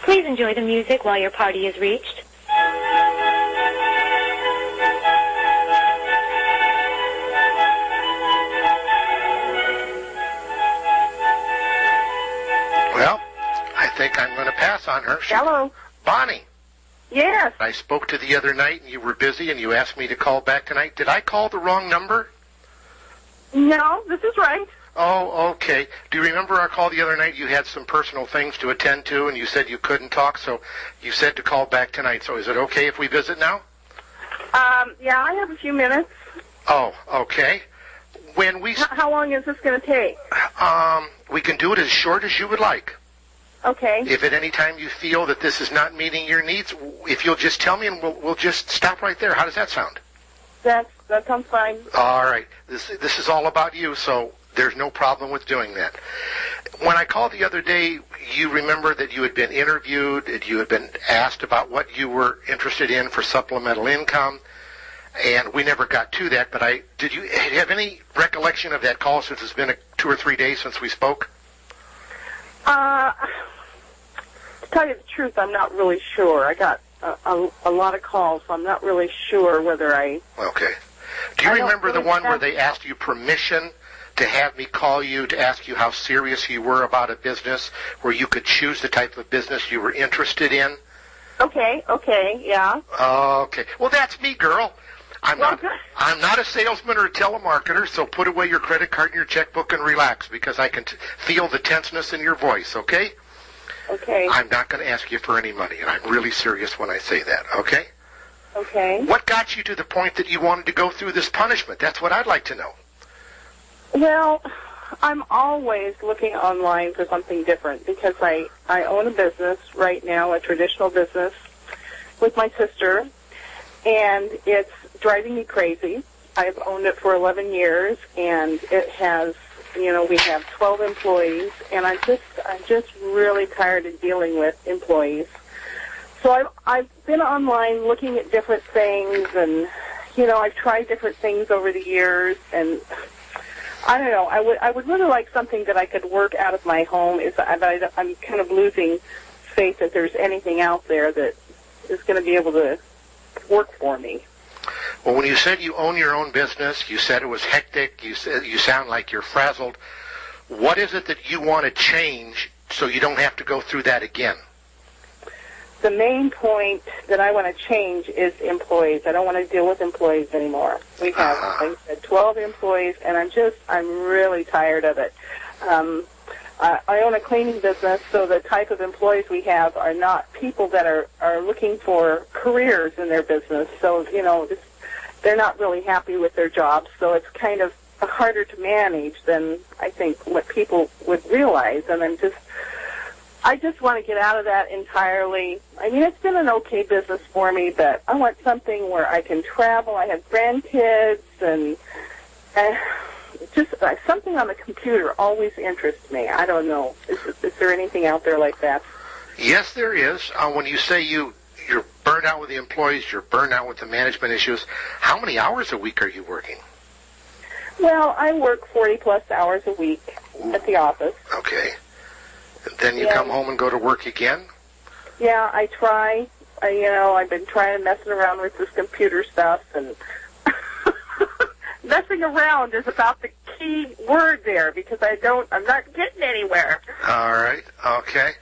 Please enjoy the music while your party is reached. Well, I think I'm going to pass on her. Hello. Bonnie. Yes. I spoke to the other night, and you were busy, and you asked me to call back tonight. Did I call the wrong number? No, this is right. Oh, okay. Do you remember our call the other night? You had some personal things to attend to, and you said you couldn't talk, so you said to call back tonight. So is it okay if we visit now? Yeah, I have a few minutes. Oh, okay. When we... How long is this going to take? We can do it as short as you would like. Okay. If at any time you feel that this is not meeting your needs, if you'll just tell me, and we'll just stop right there. How does that sound? That sounds fine. All right. This is all about you, so there's no problem with doing that. When I called the other day, you remember that you had been interviewed, that you had been asked about what you were interested in for supplemental income, and we never got to that, but did you have any recollection of that call since it's been 2 or 3 days since we spoke? To tell you the truth, I'm not really sure. I got a lot of calls, so I'm not really sure whether I... Okay. Do you remember the one where they asked you permission to have me call you to ask you how serious you were about a business, where you could choose the type of business you were interested in? Okay, yeah. Okay. Well, that's me, girl. I'm not a salesman or a telemarketer, so put away your credit card and your checkbook and relax, because I can feel the tenseness in your voice, okay? Okay. I'm not going to ask you for any money, and I'm really serious when I say that, okay? Okay. What got you to the point that you wanted to go through this punishment? That's what I'd like to know. Well, I'm always looking online for something different, because I own a business right now, a traditional business, with my sister, and it's driving me crazy. I've owned it for 11 years, and it has, we have 12 employees, and I'm just really tired of dealing with employees. So I've been online looking at different things, and, I've tried different things over the years, and I don't know. I would really like something that I could work out of my home. I'm kind of losing faith that there's anything out there that is going to be able to work for me. Well, when you said you own your own business, you said it was hectic, you said you sound like you're frazzled. What is it that you want to change so you don't have to go through that again? The main point that I want to change is employees. I don't want to deal with employees anymore. We have, like I said, 12 employees, and I'm really tired of it. I own a cleaning business, so the type of employees we have are not people that are looking for careers in their business. So, they're not really happy with their jobs, so it's kind of harder to manage than I think what people would realize. And I just want to get out of that entirely. I mean, it's been an okay business for me, but I want something where I can travel. I have grandkids, and just something on the computer always interests me. I don't know. Is there anything out there like that? Yes, there is. When you say you're burned out with the employees, you're burned out with the management issues, how many hours a week are you working? Well, I work 40-plus hours a week at the office. Okay. And then you come home and go to work again? Yeah, I try. I've been trying messing around with this computer stuff, and messing around is about the key word there, because I'm not getting anywhere. All right. Okay.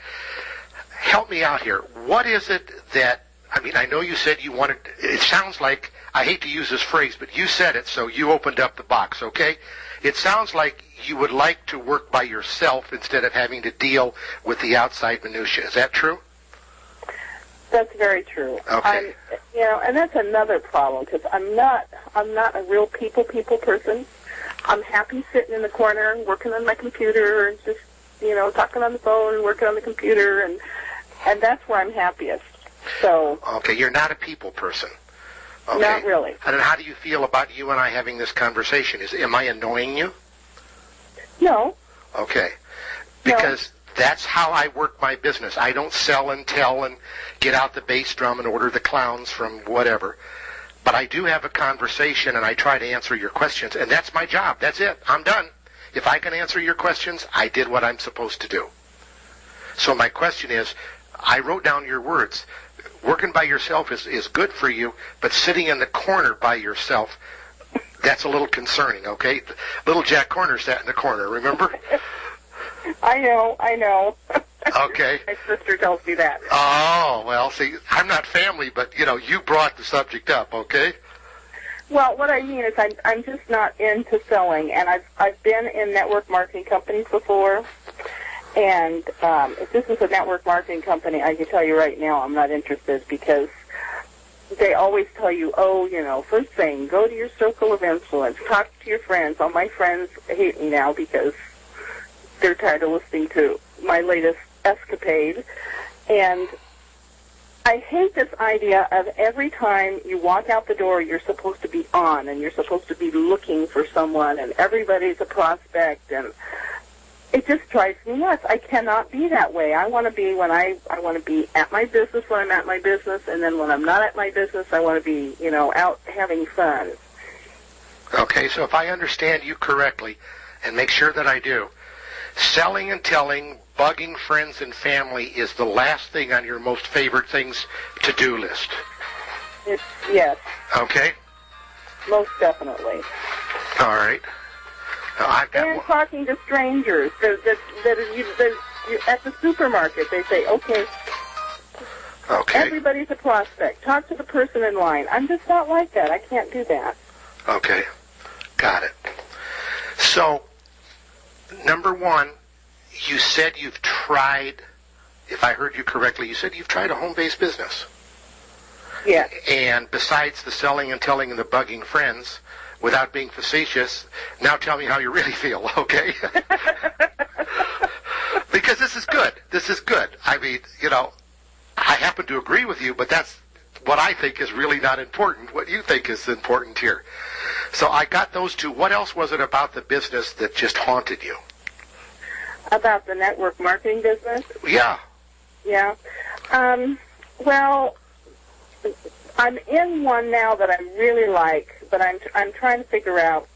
Help me out here. What is it that, I know you said you wanted, it sounds like, I hate to use this phrase, but you said it, so you opened up the box, okay? It sounds like you would like to work by yourself instead of having to deal with the outside minutia. Is that true? That's very true. Okay. And that's another problem, because I'm not a real people person. I'm happy sitting in the corner, working on my computer, and just, talking on the phone, working on the computer, and that's where I'm happiest. So. Okay, you're not a people person. Okay. Not really. And then how do you feel about you and I having this conversation? Am I annoying you? No. Okay. Because that's how I work my business. I don't sell and tell and get out the bass drum and order the clowns from whatever. But I do have a conversation, and I try to answer your questions, and that's my job. That's it. I'm done. If I can answer your questions, I did what I'm supposed to do. So my question is, I wrote down your words. Working by yourself is good for you, but sitting in the corner by yourself, that's a little concerning, okay? Little Jack Corner sat in the corner, remember? I know. Okay. My sister tells me that. Oh, well, see, I'm not family, but, you brought the subject up, okay? Well, what I mean is I'm just not into selling, and I've been in network marketing companies before, and if this is a network marketing company, I can tell you right now I'm not interested because they always tell you, first thing, go to your circle of influence, talk to your friends. All my friends hate me now because they're tired of listening to my latest escapade, and I hate this idea of every time you walk out the door, you're supposed to be on, and you're supposed to be looking for someone, and everybody's a prospect, and it just drives me nuts. I cannot be that way. I want to be I want to be at my business when I'm at my business, and then when I'm not at my business, I want to be, out having fun. Okay, so if I understand you correctly, and make sure that I do, selling and telling, bugging friends and family is the last thing on your most favorite things to-do list. Yes. Okay. Most definitely. All right. And talking to strangers that you at the supermarket, they say, okay, everybody's a prospect. Talk to the person in line. I'm just not like that. I can't do that. Okay. Got it. So, number one, you said you've tried, if I heard you correctly, you said you've tried a home-based business. Yeah. And besides the selling and telling and the bugging friends, without being facetious, now tell me how you really feel, okay? Because this is good. This is good. I mean, I happen to agree with you, but that's what I think is really not important. What you think is important here. So I got those two. What else was it about the business that just haunted you? About the network marketing business? Yeah. Yeah. Well, I'm in one now that I really like, but I'm trying to figure out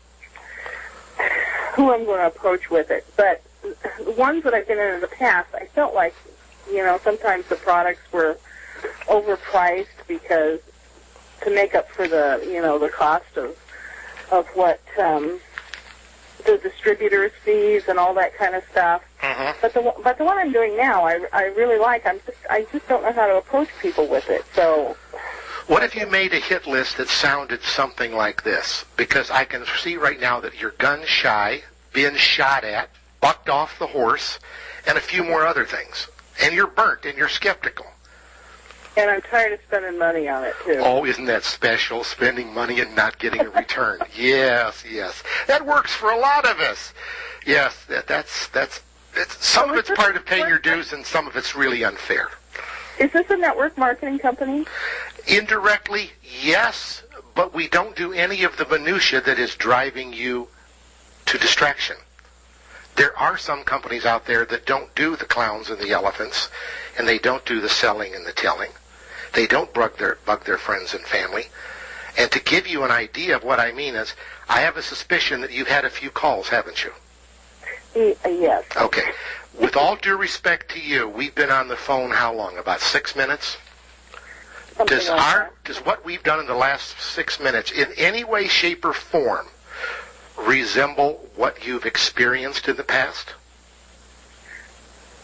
who I'm going to approach with it. But the ones that I've been in the past, I felt like, sometimes the products were overpriced because to make up for the, the cost of what the distributors' fees and all that kind of stuff. Mm-hmm. But the one I'm doing now, I really like. I just don't know how to approach people with it. So. What if you made a hit list that sounded something like this? Because I can see right now that you're gun shy, being shot at, bucked off the horse, and a few more other things. And you're burnt and you're skeptical. And I'm tired of spending money on it, too. Oh, isn't that special, spending money and not getting a return? Yes. That works for a lot of us. Yes, some of it's part of paying your dues and some of it's really unfair. Is this a network marketing company? Indirectly, yes, but we don't do any of the minutia that is driving you to distraction. There are some companies out there that don't do the clowns and the elephants, and they don't do the selling and the telling. They don't bug their friends and family. And to give you an idea of what I mean is, I have a suspicion that you've had a few calls, haven't you? Yes. Okay. With all due respect to you, we've been on the phone how long? About 6 minutes? Does what we've done in the last 6 minutes in any way, shape, or form resemble what you've experienced in the past?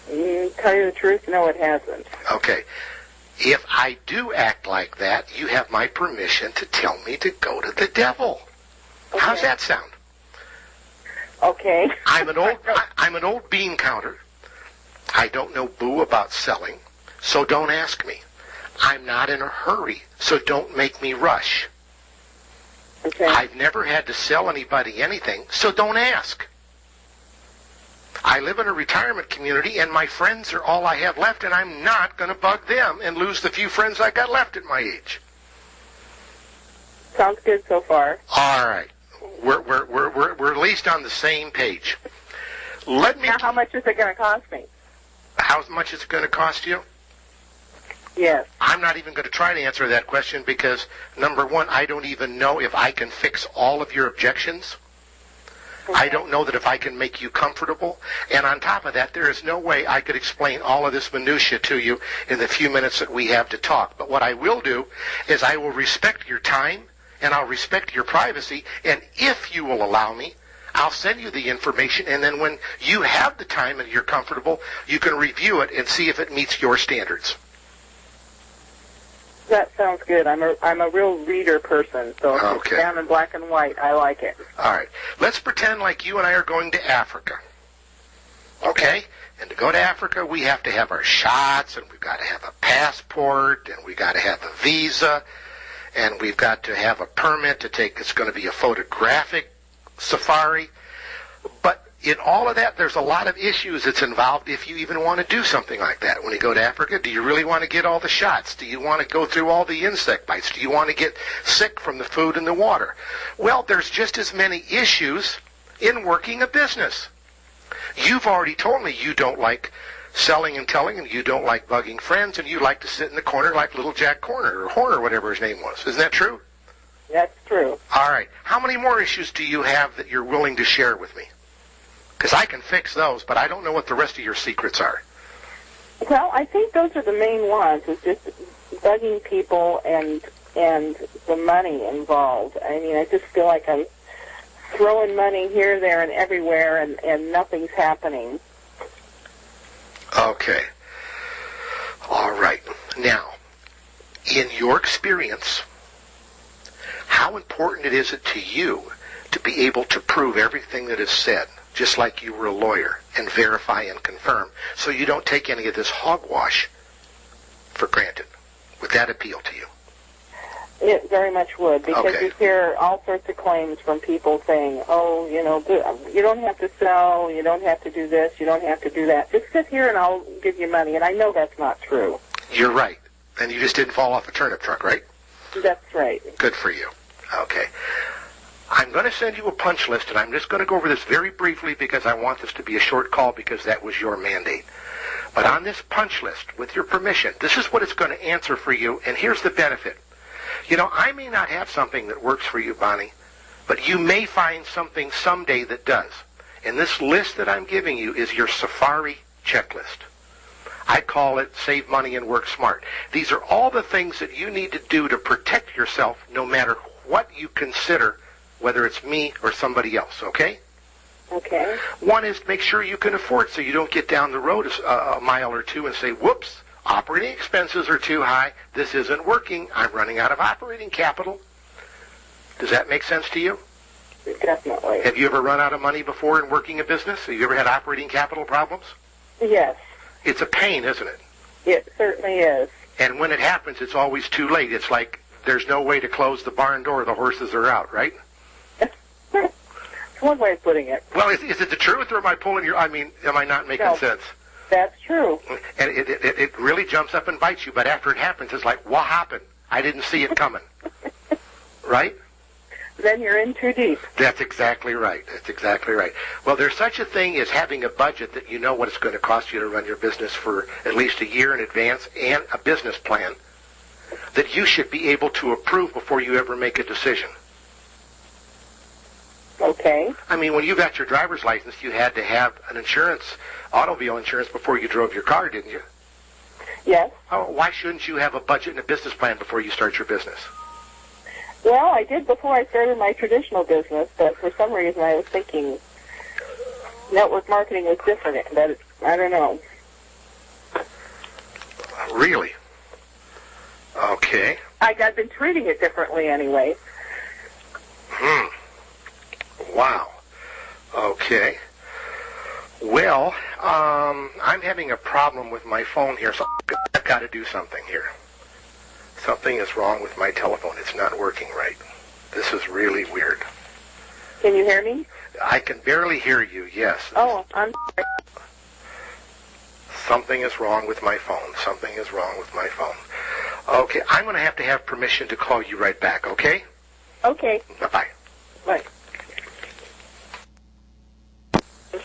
Tell you the truth, no, it hasn't. Okay. If I do act like that, you have my permission to tell me to go to the devil. Okay. How's that sound? Okay. I'm an old bean counter. I don't know boo about selling, so don't ask me. I'm not in a hurry, so don't make me rush. Okay. I've never had to sell anybody anything, so don't ask. I live in a retirement community, and my friends are all I have left, and I'm not going to bug them and lose the few friends I got left at my age. Sounds good so far. All right. We're at least on the same page. Now, how much is it going to cost me? How much is it going to cost you? Yes. I'm not even going to try to answer that question because, number one, I don't even know if I can fix all of your objections. I don't know that if I can make you comfortable. And on top of that, there is no way I could explain all of this minutia to you in the few minutes that we have to talk. But what I will do is I will respect your time and I'll respect your privacy. And if you will allow me, I'll send you the information. And then when you have the time and you're comfortable, you can review it and see if it meets your standards. That sounds good. I'm a real reader person, so if it's down in black and white, I like it. All right. Let's pretend like you and I are going to Africa. Okay? And to go to Africa, we have to have our shots, and we've got to have a passport, and we've got to have a visa, and we've got to have a permit to take, it's going to be a photographic safari. But in all of that, there's a lot of issues that's involved if you even want to do something like that. When you go to Africa, do you really want to get all the shots? Do you want to go through all the insect bites? Do you want to get sick from the food and the water? Well, there's just as many issues in working a business. You've already told me you don't like selling and telling, and you don't like bugging friends, and you like to sit in the corner like little Jack Horner, or whatever his name was. Isn't that true? That's true. All right. How many more issues do you have that you're willing to share with me? Because I can fix those, but I don't know what the rest of your secrets are. Well, I think those are the main ones, is just bugging people and the money involved. I mean, I just feel like I'm throwing money here, there, and everywhere, and nothing's happening. Okay. All right. Now, in your experience, how important is it to you to be able to prove everything that is said, just like you were a lawyer, and verify and confirm, so you don't take any of this hogwash for granted? Would that appeal to you? It very much would, because Okay. you hear all sorts of claims from people saying, oh, you know, you don't have to sell, you don't have to do this, you don't have to do that. Just sit here and I'll give you money. And I know that's not true. You're right. And you just didn't fall off a turnip truck, right? That's right. Good for you. Okay. I'm going to send you a punch list, and I'm just going to go over this very briefly because I want this to be a short call because that was your mandate. But on this punch list, with your permission, this is what it's going to answer for you, and here's the benefit. You know, I may not have something that works for you, Bonnie, but you may find something someday that does. And this list that I'm giving you is your safari checklist. I call it Save Money and Work Smart. These are all the things that you need to do to protect yourself no matter what you consider, whether it's me or somebody else, okay? Okay. One is make sure you can afford, so you don't get down the road a mile or two and say, whoops, operating expenses are too high, this isn't working, I'm running out of operating capital. Does that make sense to you? Definitely. Have you ever run out of money before in working a business? Have you ever had operating capital problems? Yes. It's a pain, isn't it? It certainly is. And when it happens, it's always too late. It's like there's no way to close the barn door, the horses are out, right? That's one way of putting it. Well, is it the truth, or am I pulling your, am I not making sense? That's true. And it really jumps up and bites you, but after it happens, it's like, what happened? I didn't see it coming. Right? Then you're in too deep. That's exactly right. That's exactly right. Well, there's such a thing as having a budget that you know what it's going to cost you to run your business for at least a year in advance, and a business plan that you should be able to approve before you ever make a decision. Okay. I mean, when you got your driver's license, you had to have an insurance, automobile insurance, before you drove your car, didn't you? Yes. Oh, why shouldn't you have a budget and a business plan before you start your business? Well, I did before I started my traditional business, but for some reason I was thinking network marketing was different, but I don't know. Really? Okay. I've been treating it differently anyway. Wow. Okay. Well, I'm having a problem with my phone here, so I've got to do something here. Something is wrong with my telephone. It's not working right. This is really weird. Can you hear me? I can barely hear you, yes. Oh, I'm sorry. Something is wrong with my phone. Something is wrong with my phone. Okay, I'm going to have permission to call you right back, okay? Okay. Bye-bye. Bye.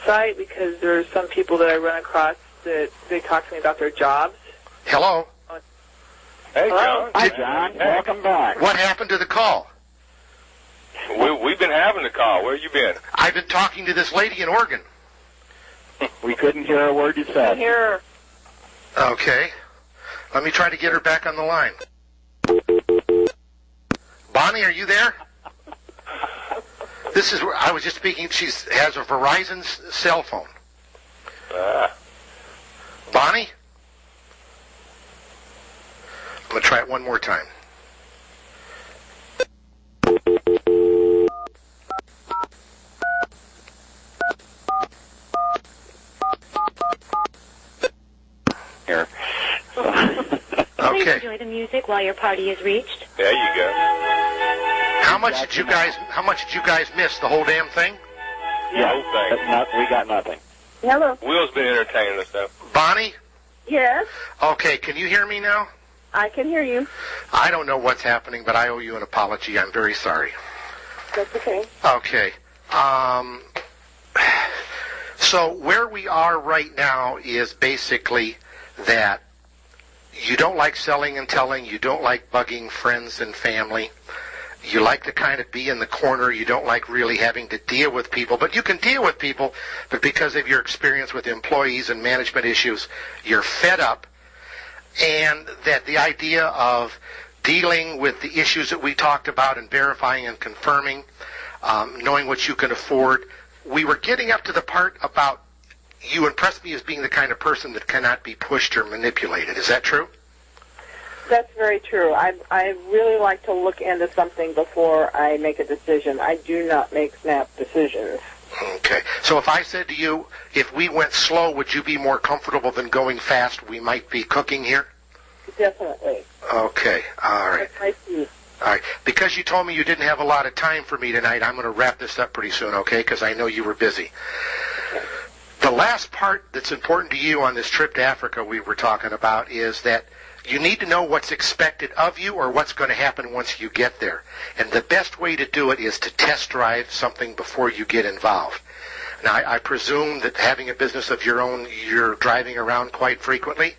Site because there are some people that I run across that they talk to me about their jobs. Hello? Hey, Hello? John. Hi, John. Welcome back. What happened to the call? We've been having the call. Where you been? I've been talking to this lady in Oregon. We couldn't hear a word you said. Here. Okay. Let me try to get her back on the line. Bonnie, are you there? This is where I was just speaking. She has a Verizon cell phone. Bonnie? I'm going to try it one more time. Here. Please Okay. enjoy the music while your party is reached. There you go. How much did you guys miss? The whole damn thing? The whole thing. We got nothing. Hello. Will's been entertaining us, though. Bonnie? Yes, Okay, can you hear me now? I can hear you. I don't know what's happening, but I owe you an apology. I'm very sorry. That's okay. Okay. So where we are right now is basically that you don't like selling and telling. You don't like bugging friends and family. You like to kind of be in the corner. You don't like really having to deal with people. But you can deal with people, but because of your experience with employees and management issues, you're fed up. And that the idea of dealing with the issues that we talked about and verifying and confirming, knowing what you can afford, we were getting up to the part about you impressed me as being the kind of person that cannot be pushed or manipulated. Is that true? That's very true. I really like to look into something before I make a decision. I do not make snap decisions. Okay. So if I said to you, if we went slow, would you be more comfortable than going fast? We might be cooking here? Definitely. Okay. All right. That's my key. All right. Because you told me you didn't have a lot of time for me tonight, I'm going to wrap this up pretty soon, okay? Because I know you were busy. Okay. The last part that's important to you on this trip to Africa we were talking about is that you need to know what's expected of you or what's going to happen once you get there. And the best way to do it is to test drive something before you get involved. Now, I presume that having a business of your own, you're driving around quite frequently?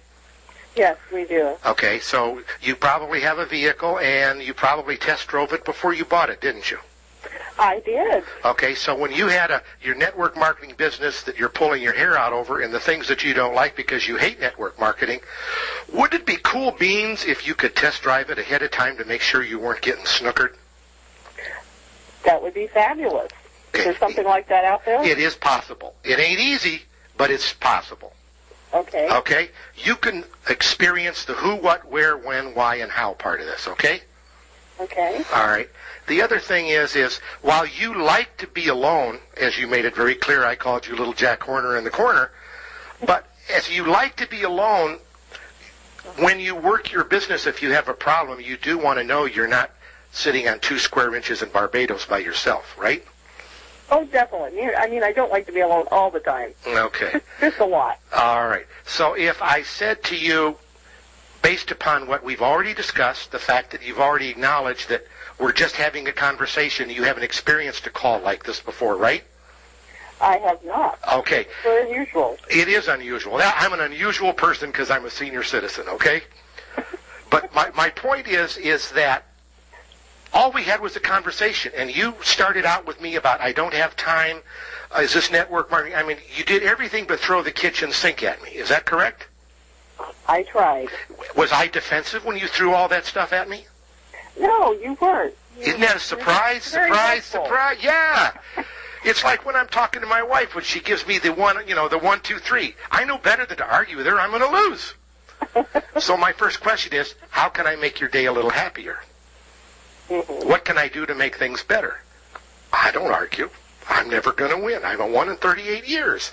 Yes, we do. Okay, so you probably have a vehicle and you probably test drove it before you bought it, didn't you? I did. Okay, so when you had your network marketing business that you're pulling your hair out over and the things that you don't like because you hate network marketing, would it be cool beans if you could test drive it ahead of time to make sure you weren't getting snookered? That would be fabulous. Is there something like that out there? It is possible. It ain't easy, but it's possible. Okay. Okay? You can experience the who, what, where, when, why, and how part of this, okay? Okay. All right. The other thing is while you like to be alone, as you made it very clear, I called you Little Jack Horner in the corner, but as you like to be alone, when you work your business, if you have a problem, you do want to know you're not sitting on 2 square inches in Barbados by yourself, right? Oh, definitely. I mean, I don't like to be alone all the time. Okay. Just a lot. All right. So if I said to you, based upon what we've already discussed, the fact that you've already acknowledged that we're just having a conversation, you haven't experienced a call like this before, right? I have not. Okay. It's very unusual. It is unusual. Now, I'm an unusual person because I'm a senior citizen, okay? But my point is that all we had was a conversation, and you started out with me about, I don't have time, is this network marketing? I mean, you did everything but throw the kitchen sink at me. Is that correct? I tried. Was I defensive when you threw all that stuff at me? No, you weren't. Isn't that a surprise? Surprise, surprise. Yeah. It's like when I'm talking to my wife when she gives me the 1, 2, 3. I know better than to argue with her. I'm going to lose. So my first question is, how can I make your day a little happier? Mm-hmm. What can I do to make things better? I don't argue. I'm never going to win. I haven't won in 38 years.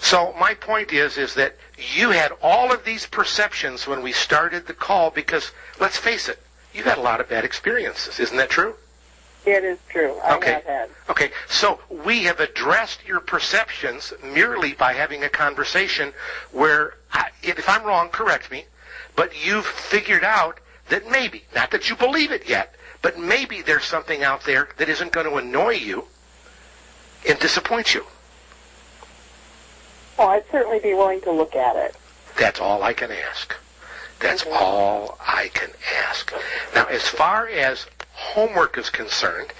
So my point is that you had all of these perceptions when we started the call because, let's face it, you've had a lot of bad experiences. Isn't that true? It is true. I have had. Okay, so we have addressed your perceptions merely by having a conversation where, if I'm wrong, correct me, but you've figured out that maybe, not that you believe it yet, but maybe there's something out there that isn't going to annoy you and disappoint you. Well, I'd certainly be willing to look at it. That's all I can ask. That's all I can ask. Now, as far as homework is concerned,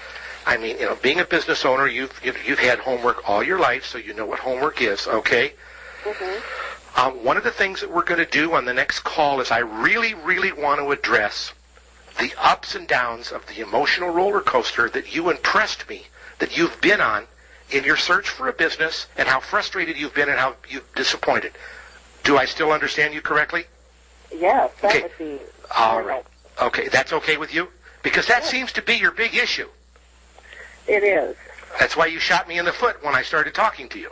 I mean, being a business owner, you've had homework all your life, so you know what homework is, okay? Mm-hmm. One of the things that we're going to do on the next call is I really, really want to address the ups and downs of the emotional roller coaster that you impressed me, that you've been on in your search for a business, and how frustrated you've been and how you've disappointed. Do I still understand you correctly? Yes, that Okay. would be... All right. Okay, that's okay with you? Because that seems to be your big issue. It is. That's why you shot me in the foot when I started talking to you.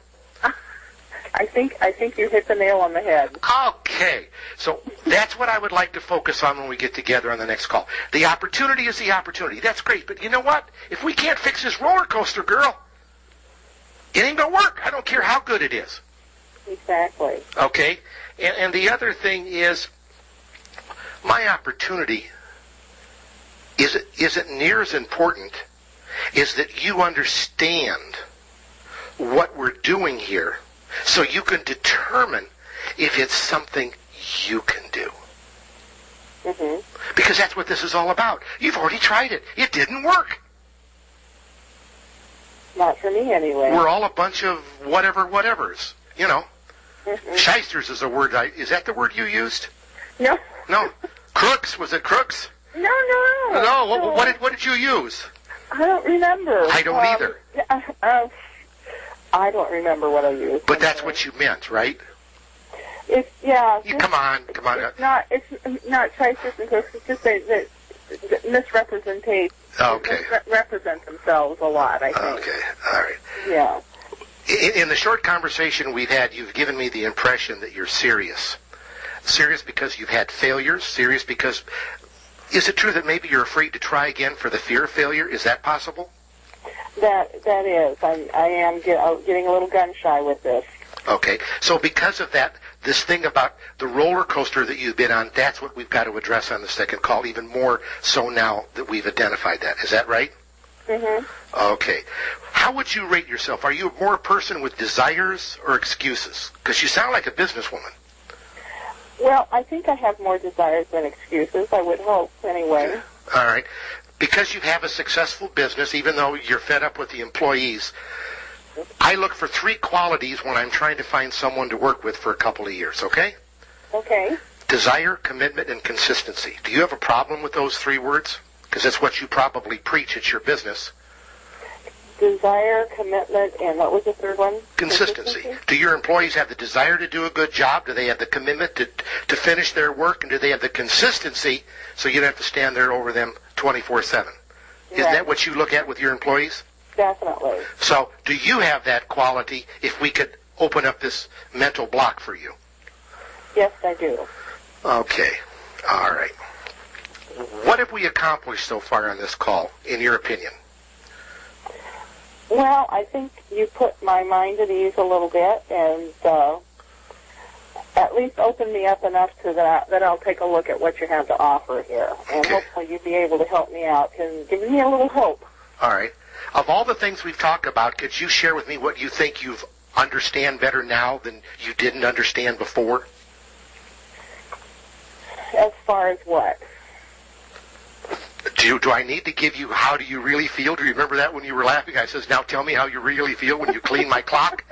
I think you hit the nail on the head. Okay. So that's what I would like to focus on when we get together on the next call. The opportunity is the opportunity. That's great. But you know what? If we can't fix this roller coaster, girl, it ain't going to work. I don't care how good it is. Exactly. Okay? And the other thing is, my opportunity isn't near as important is that you understand what we're doing here so you can determine if it's something you can do. Mm-hmm. Because that's what this is all about. You've already tried it. It didn't work. Not for me, anyway. We're all a bunch of whatevers. Mm-hmm. Shysters is a word. Is that the word you used? No. No. Crooks? Was it crooks? No. No. What did you use? I don't remember. I don't either. I don't remember what I used. But that's what you meant, right? Come on. It's not shysters and crooks. It's just that misrepresentate. Okay. Represent themselves a lot, I think. Okay. All right. Yeah. In the short conversation we've had, you've given me the impression that you're serious. Serious because you've had failures. Serious because... Is it true that maybe you're afraid to try again for the fear of failure? Is that possible? That is. I am getting a little gun shy with this. Okay. So because of that, this thing about the roller coaster that you've been on, that's what we've got to address on the second call, even more so now that we've identified that. Is that right? Mm-hmm. Okay. How would you rate yourself? Are you more a person with desires or excuses? Because you sound like a businesswoman. Well, I think I have more desires than excuses, I would hope, anyway. Okay. All right. Because you have a successful business, even though you're fed up with the employees, I look for 3 qualities when I'm trying to find someone to work with for a couple of years, okay? Okay. Desire, commitment, and consistency. Do you have a problem with those 3 words? Because that's what you probably preach at your business. Desire, commitment, and what was the third one? Consistency. Do your employees have the desire to do a good job? Do they have the commitment to finish their work? And do they have the consistency so you don't have to stand there over them 24/7? Isn't that what you look at with your employees? Definitely. So do you have that quality if we could open up this mental block for you? Yes, I do. Okay. All right. What have we accomplished so far on this call, in your opinion? Well, I think you put my mind at ease a little bit and at least opened me up enough to that I'll take a look at what you have to offer here. And hopefully you'll be able to help me out and give me a little hope. All right. Of all the things we've talked about, could you share with me what you think you understand better now than you didn't understand before? As far as what? Do I need to give you how do you really feel? Do you remember that when you were laughing? I says, now tell me how you really feel when you clean my clock.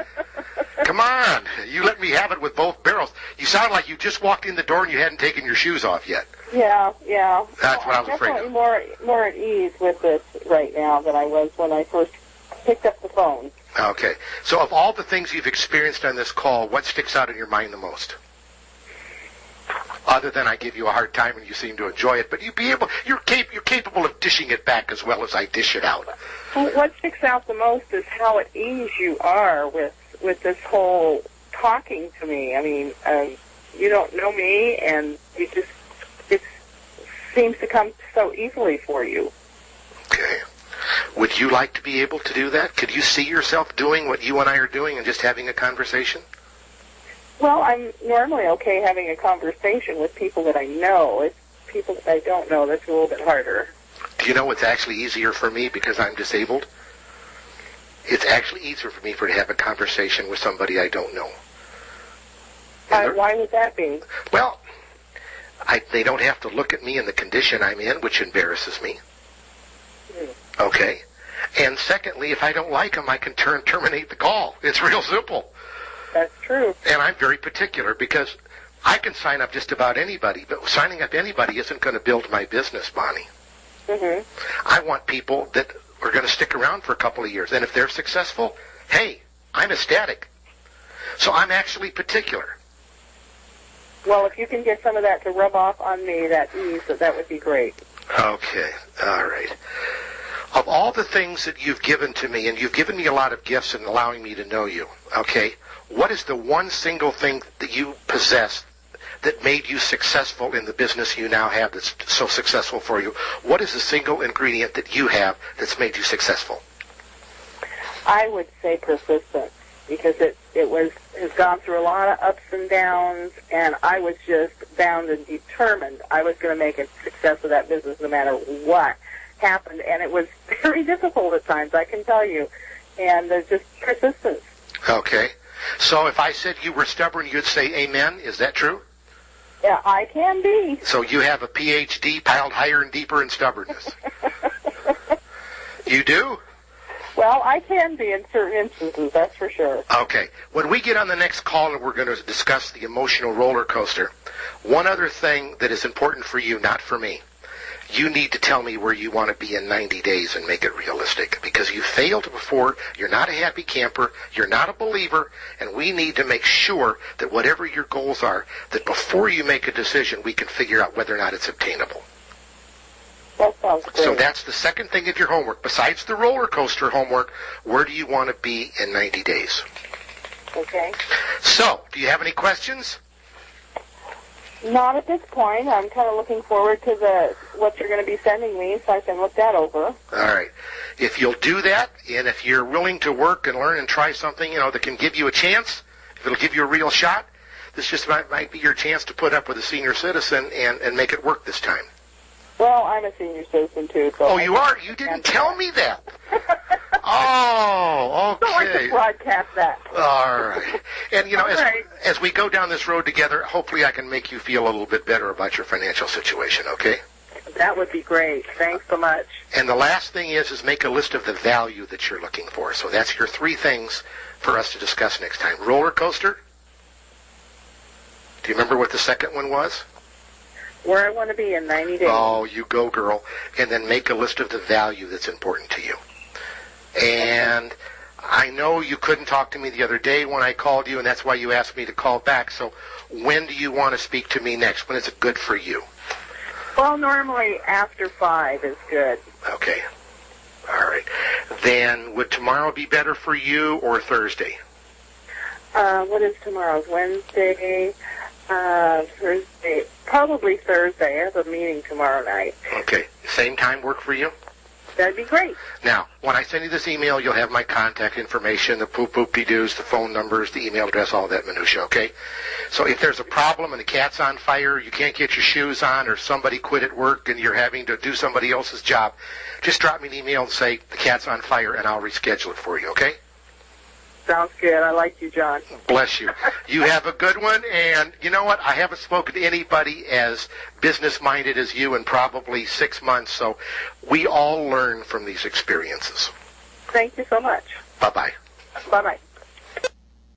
Come on. You let me have it with both barrels. You sound like you just walked in the door and you hadn't taken your shoes off yet. Yeah. That's what I was afraid of. I'm definitely more at ease with this right now than I was when I first picked up the phone. Okay. So of all the things you've experienced on this call, what sticks out in your mind the most? Other than I give you a hard time and you seem to enjoy it, but you're capable of dishing it back as well as I dish it out. Well, what sticks out the most is how at ease you are with this whole talking to me. I mean, you don't know me, and it seems to come so easily for you. Okay. Would you like to be able to do that? Could you see yourself doing what you and I are doing and just having a conversation? Well, I'm normally okay having a conversation with people that I know. It's people that I don't know that's a little bit harder. Do you know what's actually easier for me because I'm disabled? It's actually easier for me to have a conversation with somebody I don't know. Why would that be? Well, they don't have to look at me in the condition I'm in, which embarrasses me. Okay? And secondly, if I don't like them, I can terminate the call. It's real simple. That's true. And I'm very particular because I can sign up just about anybody, but signing up anybody isn't going to build my business, Bonnie. Mm-hmm. I want people that are going to stick around for a couple of years. And if they're successful, hey, I'm ecstatic. So I'm actually particular. Well, if you can get some of that to rub off on me, that would be great. Okay. All right. Of all the things that you've given to me, and you've given me a lot of gifts in allowing me to know you, okay, what is the one single thing that you possess that made you successful in the business you now have that's so successful for you? What is the single ingredient that you have that's made you successful? I would say persistence, because it has gone through a lot of ups and downs, and I was just bound and determined I was going to make a success of that business no matter what happened, and it was very difficult at times, I can tell you, and there's just persistence. Okay. So if I said you were stubborn, you'd say amen. Is that true? Yeah, I can be. So you have a PhD piled higher and deeper in stubbornness. You do? Well, I can be in certain instances, that's for sure. Okay. When we get on the next call and we're going to discuss the emotional roller coaster, one other thing that is important for you, not for me, you need to tell me where you want to be in 90 days and make it realistic, because you failed before, you're not a happy camper, you're not a believer, and we need to make sure that whatever your goals are, that before you make a decision, we can figure out whether or not it's obtainable. That sounds great. So that's the second thing of your homework. Besides the roller coaster homework, where do you want to be in 90 days? Okay. So, do you have any questions? Not at this point. I'm kind of looking forward to what you're going to be sending me so I can look that over. All right. If you'll do that, and if you're willing to work and learn and try something, that can give you a chance, if it'll give you a real shot, this just might be your chance to put up with a senior citizen and make it work this time. Well, I'm a senior citizen, too. So you are? You didn't tell me that. Oh, okay. I don't like to broadcast that. All right. And, as we go down this road together, hopefully I can make you feel a little bit better about your financial situation, okay? That would be great. Thanks so much. And the last thing is make a list of the value that you're looking for. So that's your 3 things for us to discuss next time. Roller coaster. Do you remember what the second one was? Where I want to be in 90 days. Oh, you go, girl. And then make a list of the value that's important to you. And I know you couldn't talk to me the other day when I called you, and that's why you asked me to call back. So when do you want to speak to me next? When is it good for you? Well, normally after 5 is good. Okay. All right. Then would tomorrow be better for you or Thursday? What is tomorrow? Wednesday, Thursday. Probably Thursday. I have a meeting tomorrow night. Okay. Same time work for you? That'd be great. Now, when I send you this email, you'll have my contact information, the poop-poop-de-doos, the phone numbers, the email address, all that minutia, okay? So if there's a problem and the cat's on fire, you can't get your shoes on, or somebody quit at work and you're having to do somebody else's job, just drop me an email and say, the cat's on fire, and I'll reschedule it for you, okay? Sounds good. I like you, John. Bless you. You have a good one, and you know what? I haven't spoken to anybody as business-minded as you in probably 6 months, so we all learn from these experiences. Thank you so much. Bye-bye. Bye-bye.